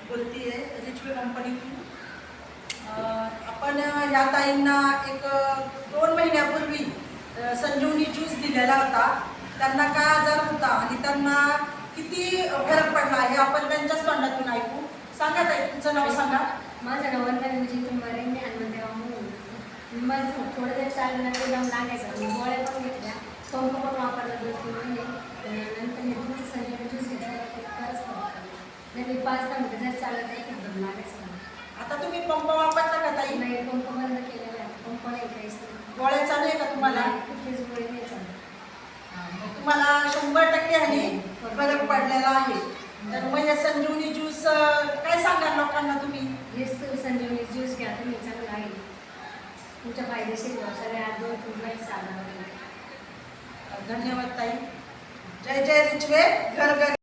बोलतीये रिचवे कंपनीतून. आपण या ताईंना एक 2 महिन्यापूर्वी संजीवनी ज्यूस दिलेला होता. त्यांना काय आजार होता आणि त्यांना किती फरक पडला हे आपण त्यांच्याच तोंडातून ऐकू. सांगा ताई, तुमचं नाव सांगा. माझं नाव वंदना विजय तुंबारे. मी हनुमंतराव म्हणून मला थोडं जर चाललं ते जाऊन लागायचं. मी गोळ्या पण घेतल्या, पंप पण वापरला 2-3 महिने. नंतर मी तुमचं संजीवनी ज्यूस घेतला, ते खरंच नाही मी 5-10 मिनिटं जर चाललं तर एकदम लागायचं. आता तुम्ही पंप वापरता का ताई? नाही, पंप बंद केलेला आहे. पंप नाही, काहीच नाही. गोळ्या चालू आहे का तुम्हाला? कुठलीच गोळी नाही चालू. तुम्हाला 100% आणि फरक पडलेला आहे. तर मग या संजीवनी ज्यूस काय सांगाल लोकांना तुम्ही? हेच संजीवनी ज्यूस घ्या तुम्ही, चांगलं आहे. तुमच्या फायदेशीर सगळ्या 2-3 महिने चालणार. धन्यवाद ताई. जय जय रिचवे घर घर.